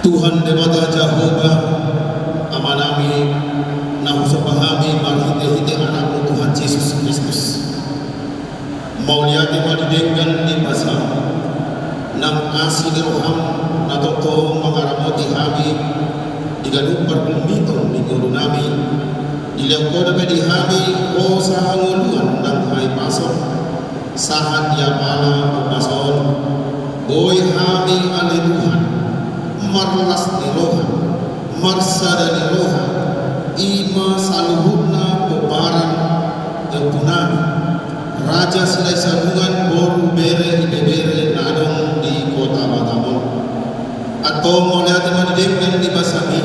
Tuhan Dewata Jehovah amanami nahu sepahami marhite-hite anakmu Tuhan Yesus Kristus mauliati madidengkan di pasal nang asi di roham natoto mengaramoti hami digadumpar pemito di guru nami dilengkoda di hami o sahanguluan nang hai pasol sahat ya pala pasol boy hami ale Tuhan marlas ni rohan marsada ni rohan ima saluhuna peparan kepunami raja silai sabungan boru bere ibebere nadong di kota Batamon atau melihat madidengkan di basami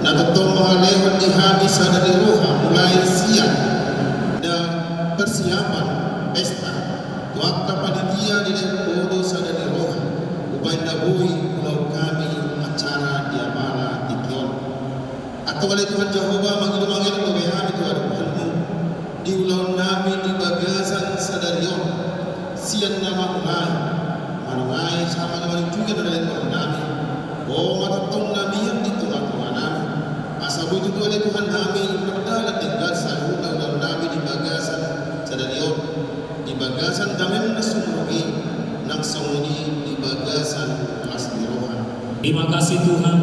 natatong mahalewan di habis ada di rohan mulai siang dan persiapan pesta waktu panitia di kodo sada di rohan ubain dabui pulau kami acara dia bala tikion atau oleh Tuhan Jehovah manggil-manggil kebehan itu ada Tuhanmu di ulang nami di bagasan sadarion sian nama manungai sama nama juga dari Tuhan nami oh matatong nami yang di tengah-tengah nami asal itu oleh Tuhan nami berdalam tinggal saluda ulang nami di bagasan sadarion di bagasan kami menasumuhi naksonguni di bagasan aslirohan. Terima kasih Tuhan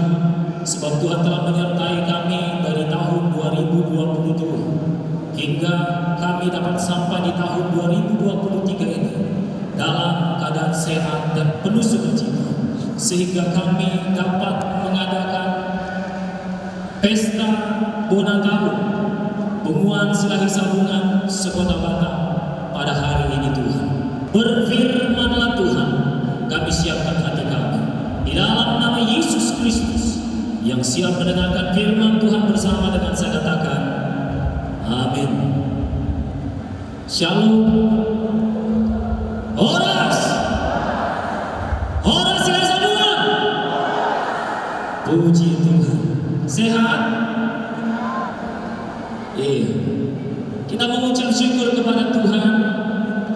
sebab Tuhan telah menyertai kami dari tahun 2022 hingga kami dapat sampai di tahun 2023 ini dalam keadaan sehat dan penuh sukacita sehingga kami dapat mengadakan pesta bona tahun pengukuhan silahi sabungan sekota Batam pada hari ini Tuhan. Berfirmanlah Tuhan, kami siapkan hati kami di dalam nama Yesus Kristus yang siap mendengarkan firman Tuhan bersama dengan saya katakan amin. Shalom. Horas silahi sabungan. Puji Tuhan. Sehat? Iya. Kita mengucap syukur kepada Tuhan.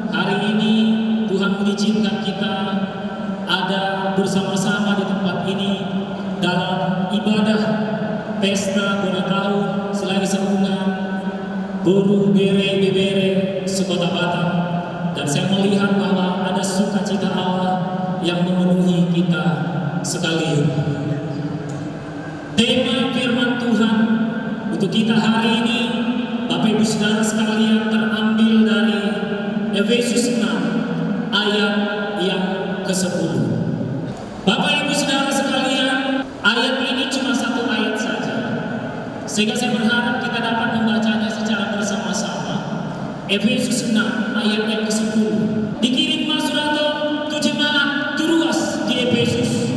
Hari ini Tuhan mengizinkan kita ada bersama-sama di tempat ini dalam ibadah pesta bona tahun silahi sabungan boru bere bebere sekota Batam, dan saya melihat bahwa ada sukacita Allah yang memenuhi kita sekalian. Tema firman Tuhan untuk kita hari ini Bapak Ibu Saudara sekalian terambil dari Efesus 6 ayat yang ke-10. Bapak Ibu Saudara sekalian, ayat ini cuma satu ayat saja, sehingga saya berharap kita dapat membacanya secara bersama-sama. Efesus 6 ayat yang ke-10. Dikirim surat ke jemaat Turuas di Efesus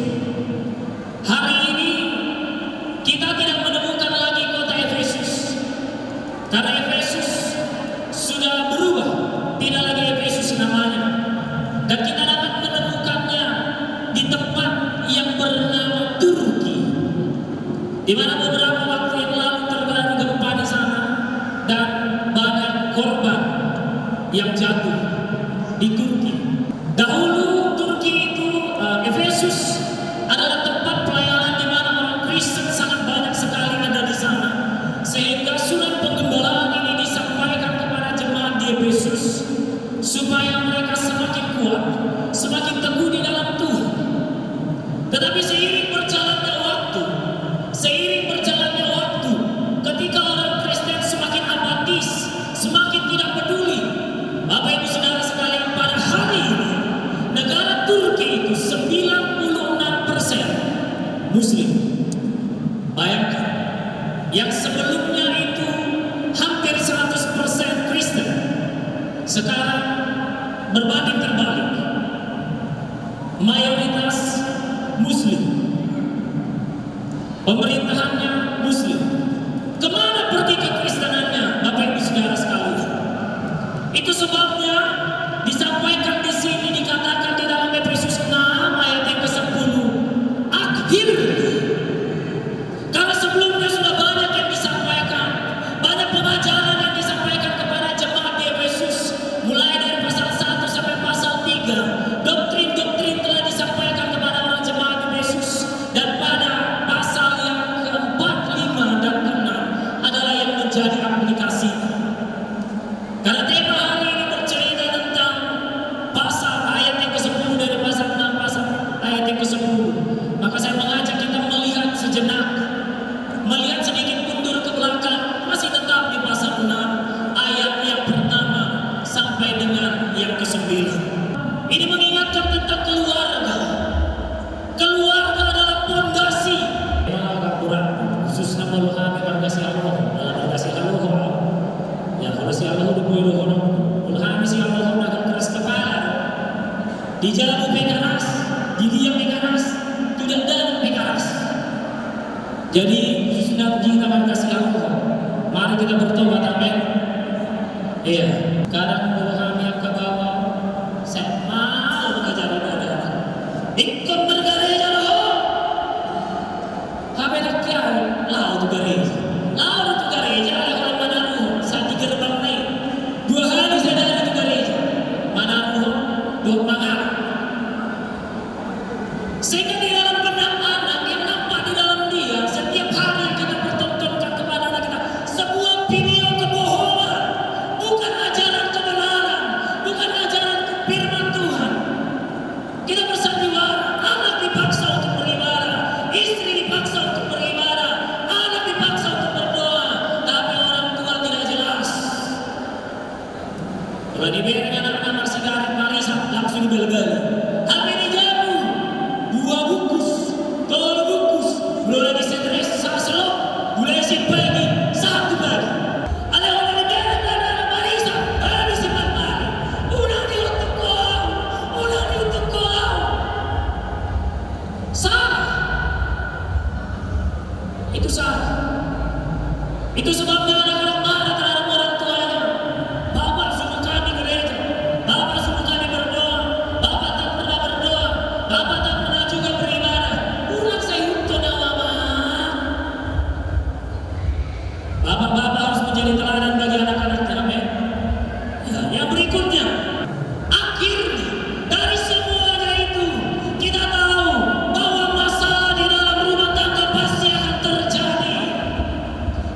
di mana beberapa waktu yang lalu terjadi gempa di sana dan banyak korban yang jatuh di Turki. Dahulu Turki itu Efesus adalah tempat pelayanan di mana orang Kristen sangat banyak sekali ada di sana, sehingga surat penggembalaan ini disampaikan kepada jemaat di Efesus supaya mereka semakin kuat, semakin teguh di dalam Tuhan. Tetapi seiring berjalannya waktu, ketika orang Kristen semakin apatis, semakin tidak peduli, Bapak Ibu Saudara sekalian, pada hari ini negara Turki itu 96% Muslim. Bayangkan, yang sebelumnya itu hampir 100% Kristen, sekarang berbanding terbalik, mayoritas Muslim, pemerintahannya Muslim. Kemana pergi kekristenannya, Bapak Ibu Saudara sekalian? Itu sebabnya disampaikan di sini, dikatakan di dalam Efesus 6 ayat yang ke-10, akhirnya. Karena sebelumnya sudah banyak yang disampaikan, banyak pengajaran yang disampaikan kepada jemaat di Efesus, mulai dari pasal 1 sampai pasal 3, doktrin-doktrin telah disampaikan kepada orang jemaat di Efesus, dan pada pasal yang ke-4, 5, dan ke-6 adalah yang menjadi aplikasi. Karena tema hari ini bercerita tentang pasal ayat yang ke-10 dari pasal 6 pasal ayat yang ke-10. Maka saya mengajak kita melihat sejenak, melihat sedikit mundur ke belakang, masih tetap di pasal 6 ayat yang pertama sampai dengan yang ke-9. Ini mengingatkan tentang keluarga. Keluarga adalah pondasi. Memang agak kurang, khususnya meluhami margasi Allah, dalam margasi Allah. Ya, kalau si Allah udah boleh meluhami si Allah udah agak keras kepala. Di jalan keras, di diam keras, tidak dalam keras. Jadi khususnya kita margasi Allah, mari kita bertobat, amin. Iya, kadang meluhami yang ke bawah, saya malu mengajar ibadah. Ikut bergereja loh. Habe nak kian, lau tu gereja. Lau tu gereja ada kalau mana lu, saat di gerbang naik. 2 hari saya dari tu gereja. Mana lu, 2 malam. Sehingga di dalam benak anak yang nampak di dalam dia, setiap hari yang kita pertontonkan kepada anak kita sebuah video kebohongan, bukan ajaran kebenaran, bukan ajaran firman Tuhan. Kita bersandiwara, anak dipaksa untuk beribadah, istri dipaksa untuk beribadah, anak dipaksa untuk berdoa, tapi orang tua tidak jelas. Kalau dibiarkan anak-anak sigaret marisa, langsung dibel-bel. HP dijamu, 2 bungkus, 3 bungkus, belum lagi stres, selok, mulai si pagi, 1 pagi. Ada orang dibiarkan anak-anak marisa, habis simpan pagi. Ulang di untuk kau, ulang di untuk kau. Salah. Itu salah. Itu sebabnya anak-anak marah terhadap orang tuanya. Bapak suruh kami gereja, Bapak suruh kami berdoa, Bapak tak pernah berdoa, Bapak tak pernah juga beribadah. Ulang saya untuk nama. Bapak-bapak harus menjadi teladan bagi anak-anaknya, amin. Ya, yang berikutnya, akhirnya dari semuanya itu kita tahu bahwa masalah di dalam rumah tangga pasti akan terjadi.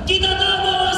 Kita tahu bahwa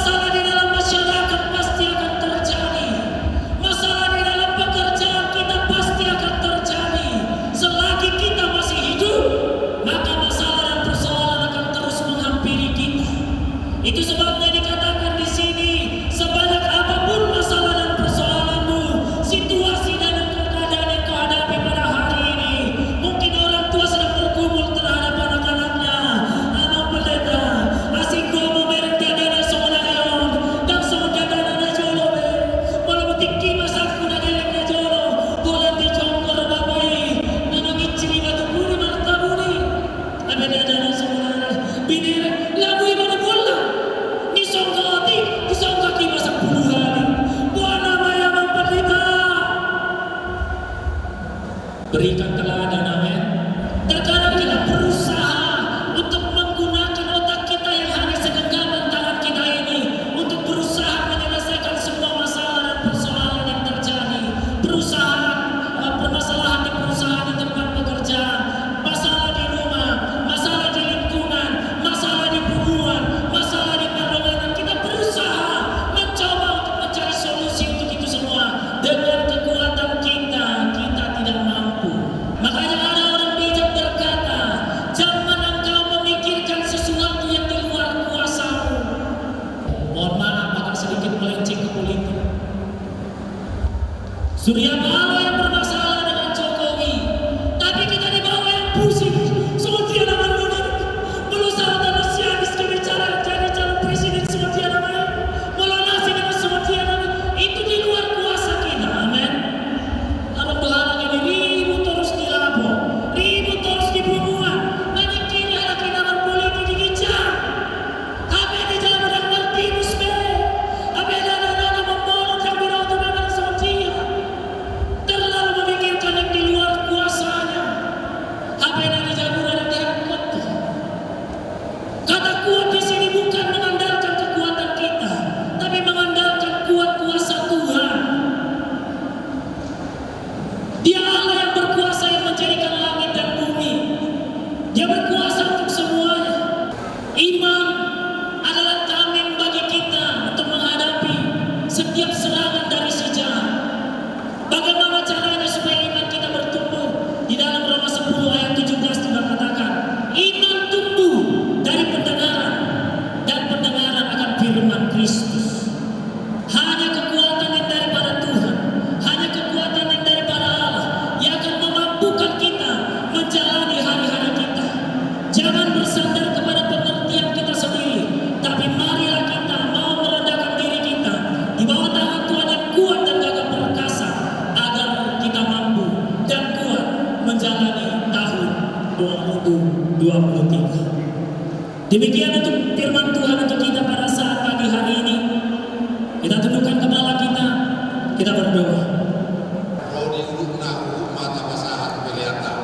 Dia berkuasa untuk semuanya. Iman adalah tameng bagi kita untuk menghadapi setiap serangan dari si jahat. Bagaimana caranya supaya iman kita bertumbuh? Di dalam Roma 10 ayat 17 juga katakan, iman tumbuh dari pendengaran, dan pendengaran akan firman Kristus. Hanya kekuatan yang daripada Tuhan, hanya kekuatan yang daripada Allah yang akan memampukan kita menjalani hari-hari kita. Jangan bersandar kepada pengertian kita sendiri, tapi marilah kita mau merendahkan diri kita di bawah tangan Tuhan yang kuat dan gagah perkasa, agar kita mampu dan kuat menjalani tahun 2023. Demikian untuk firman Tuhan untuk kita pada saat pagi hari ini. Kita tundukkan kepala kita berdoa. Rodi uduknahu mata masahat kelihatan.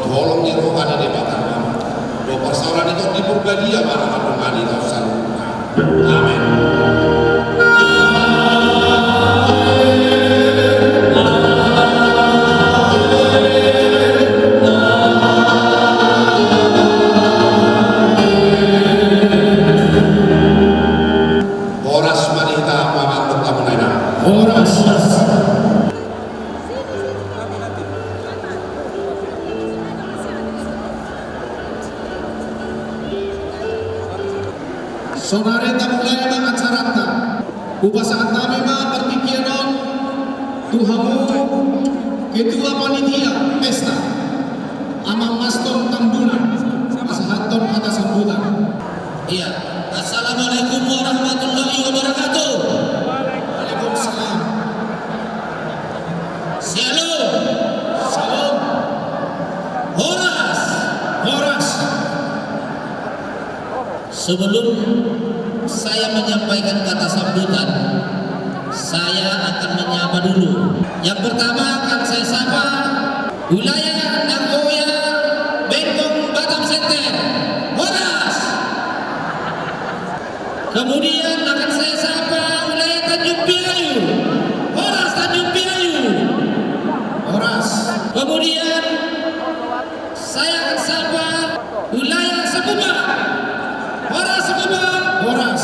Holong ni rohani di bakar mama. Do persoalan itu dipurbadia para kadungani tau saluna. Amin. Horas manita pamantuk tamunena. Horas. Saudara tak mulai dengan acarata. Upasaan kami mah berpikiran Tuhamu ketua panitia pesta Amang Maston Tambunan Asahaton atas sambutan. Iya. Assalamualaikum warahmatullahi wabarakatuh. Waalaikumsalam. Shalom. Shalom. Horas. Horas. Sebelum saya menyampaikan kata sambutan, saya akan menyapa dulu. Yang pertama akan saya sapa wilayah Nagoya, Bengkong, Batam Senter, Horas. Kemudian akan saya sapa wilayah Tanjung Piayu, Horas Tanjung Piayu, Horas. Kemudian saya akan sapa wilayah Sekubang, Horas Sekubang, Horas.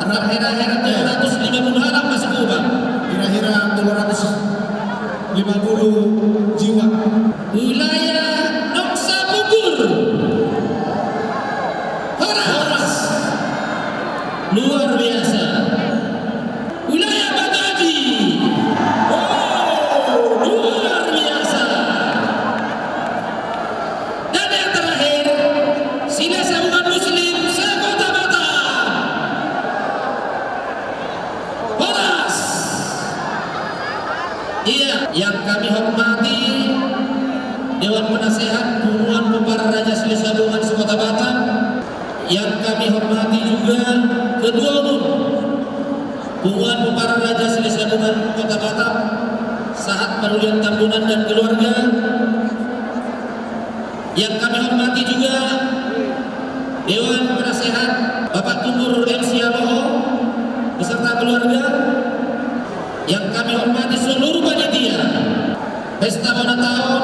Kira-kira 250 anak masuk Sekubang. Kira-kira 250 jiwa. Wilayah Nongsa Bubur, Horas. Luar biasa. Wilayah Bagadi, oh luar biasa. Dan yang terakhir, Sila Sambungan Muslim Sekota Batam, Horas. Iya, yang kami hormati Dewan Penasehat Punggungan Pepara Raja Sila Sambungan Sekota Batam, yang kami hormati juga Ketua Umum Punggungan Pepara Raja Sila Sambungan Kota Batam, Sahat Parulian Tambunan dan keluarga. Yang kami hormati juga Dewan Penasehat Bapak Tunggul MC Aloho beserta keluarga. Yang kami hormati seluruh panitia Pesta Bona Tahun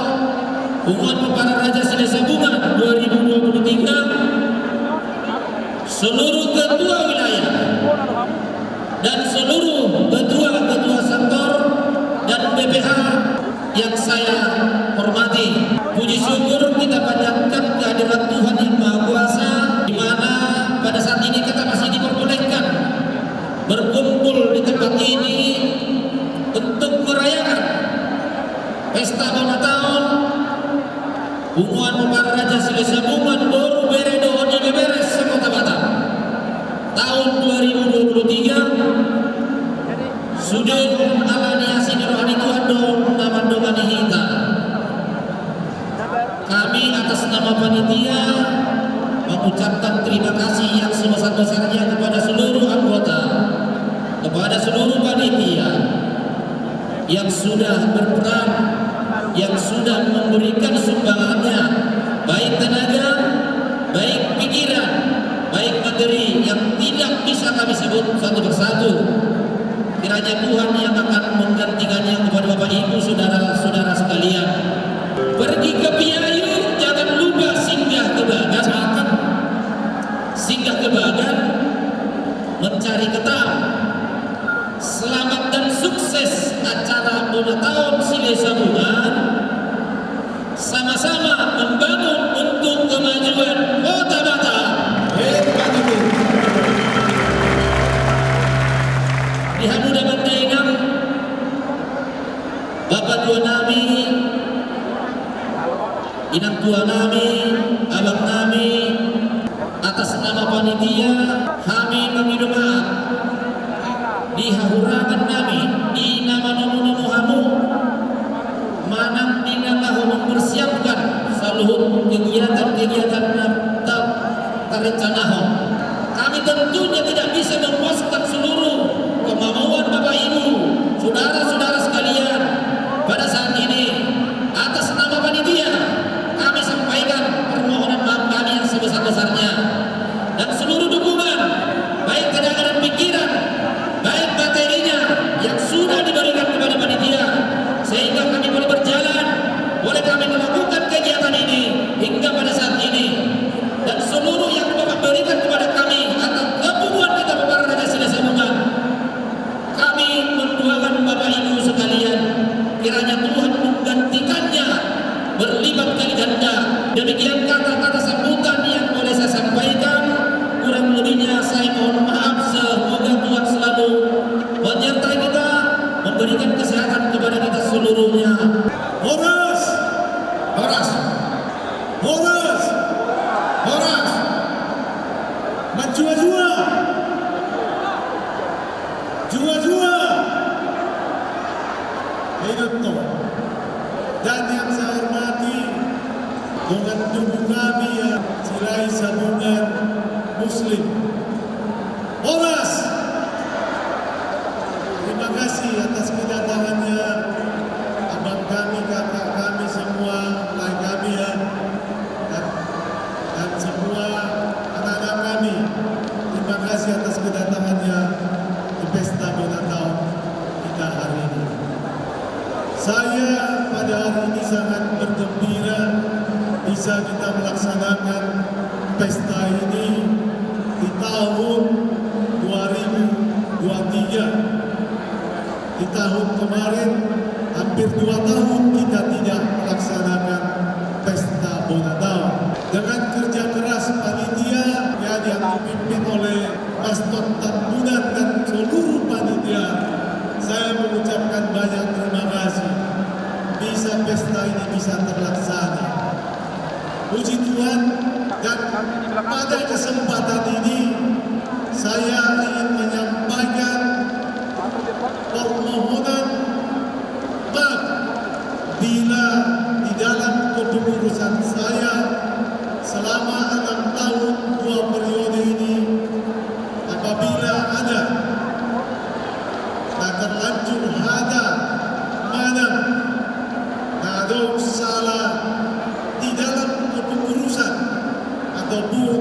Punggungan Pepara Raja Sila Sambungan 2023, seluruh ketua wilayah dan seluruh ketua-ketua sektor dan BPH yang saya hormati. Puji syukur kita panjatkan kehadiran Tuhan yang Maha Kuasa, di mana pada saat ini kita masih diperbolehkan berkumpul di tempat ini untuk merayakan Pesta Bona Tahun Punggungan Pepara Raja Sila Sambungan Boru Beredo Odi Beberes Sekota Batam tahun 2023. Sudin ala niasi rohani Tuhan dong nama panitia mengucapkan terima kasih yang sebesar-besarnya kepada seluruh anggota, kepada seluruh panitia yang sudah berperan, yang sudah memberikan sumbangannya, baik tenaga, baik pikiran, baik materi yang tidak bisa kami sebut satu persatu. Kiranya Tuhan yang akan menggantikannya kepada Bapak Ibu saudara-saudara sekalian. Pergi ke Piayu, jangan lupa singgah ke Bagan. Singgah ke Bagan, mencari ketam. Selamat dan sukses acara Bona Tahun Silai Sabungan. Sama-sama membangun untuk kemajuan Kota Batam. Di Hamuda Bandainang, Bapak Tua Nami, Inang Tua Nami, Abang Nami, atas nama panitia kami meminta maaf di hahurangan nami di nama nomu hamu manang dinamahu mempersiapkan saluhun kegiatan-kegiatan terencanakan. Kami tentunya tidak bisa memuaskan seluruh kemauan Bapak Ibu, saudara-saudara sekalian. Pada saat ini, atas nama panitia, kami sampaikan permohonan maaf kami yang sebesar-besarnya dan seluruh dukungan, baik tenaga dan pikiran, baik materinya yang sudah diberikan kepada panitia, sehingga kami boleh berjalan, boleh kami melakukan kegiatan ini hingga pada saat ini. Dan seluruh yang Bapak berikan kepada kami atas hubungan kita kepada Raja Silai Sabungan, kami mendoakan Bapak Ibu sekalian, kiranya Tuhan menggantikannya berlipat kali ganda. Demikian kata-kata sambutan yang boleh saya sampaikan. Kurang lebihnya saya mohon maaf. Semoga Tuhan selalu menyertai kita, memberikan kesehatan kepada kita seluruhnya. Horas, Horas, horas, horas, menjua-jua, jua-jua, hidup toh. Dan yang saya hormati dengan tubuh kami yang Silai Sabungan Muslim. Horas, terima kasih atas kedatangannya abang kami, kakak kami semua, lain kami ya, dan semua anak-anak kami. Terima kasih atas kedatangannya di Pesta Bona Tahun kita hari ini. Saya pada hari ini sangat bergembira bisa kita melaksanakan pesta ini di tahun 2023. Di tahun kemarin hampir 2 tahun kita tidak melaksanakan Pesta Bona Tahun. Dengan kerja keras panitia yang dipimpin oleh Mas Tonton Budan dan seluruh panitia, saya mengucapkan banyak terima kasih bisa pesta ini bisa terlaksana. Puji Tuhan, dan pada kesempatan ini saya ingin menyampaikan permohonan maaf bila di dalam kepengurusan saya selama 6 tahun 2 periode ini, apabila ada tak terlanjur ada mana ada salah di dalam kepengurusan ataupun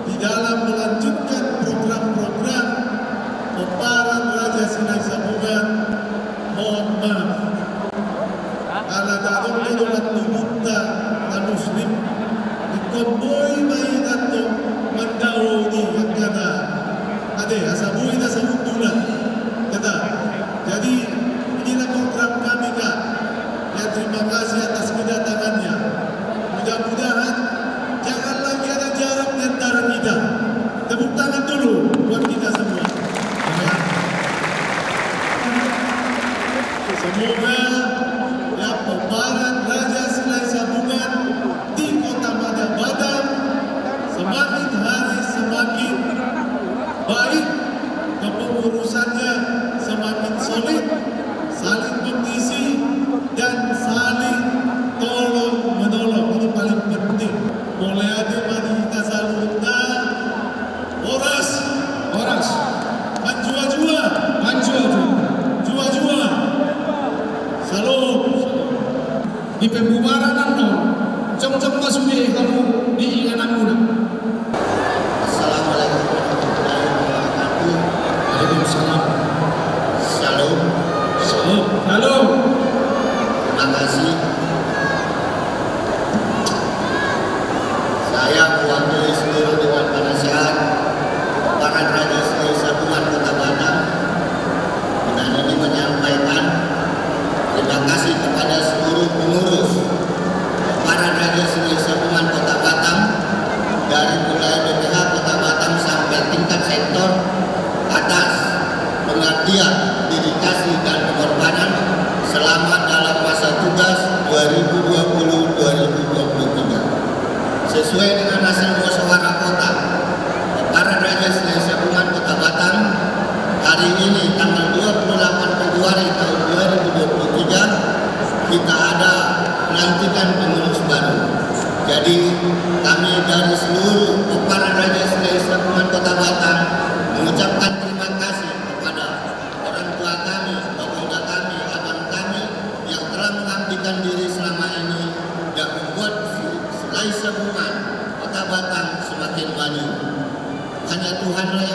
di dalam melanjutkan program-program peparan Raja Silai Sabungan, mohon maaf. Ala dalam kedolat tubuta na Muslim dikomboi may nato mandao ni ang kana ade asabuhi na sa mundulan kata. Jadi inilah program kami Kak. Ya terima kasih atas kedatangannya. Mudah-mudahan jangan lagi ada jarak di antara kita. Tepuk tangan dulu buat kita semua. Ya. Semoga ya peparan Raja Silai Sabungan di Kota Batam semakin hari semakin baik, kepengurusannya semakin solid, saling mengisi dan saling tolong menolong. Ini paling penting. Shalom. Di pembubaran no, jom-jom masuki kamu di inganan muda. Assalamualaikum warahmatullahi wabarakatuh. Waalaikumsalam. Shalom. Shalom. Shalom. Terima kasih. Saya mewakili seluruh Dewan Penasehat Barat Raja Sri Satuan Kota Batam dengan ini menyampaikan terima kasih kepada seluruh pengurus Barat Raja Sri Satuan Kota Batam dari mulai BPH Kota Batam sampai tingkat sektor atas pengabdian, dedikasi dan pengorbanan selama dalam masa tugas 2020-2023. Sesuai dengan hasil musyawarah kota Barat Raja Sri Satuan Kota Batam hari ini tanggal 28 Februari tahun 2023 kita ada menantikan pengurus baru. Jadi kami dari seluruh Barat Raja Sri Satuan Kota Batam mengucapkan terima kasih kepada orang tua kami, bapak kami, abang kami yang telah mengabdikan diri selama ini dan membuat Sri Satuan Kota Batam semakin maju. Hanya Tuhanlah yang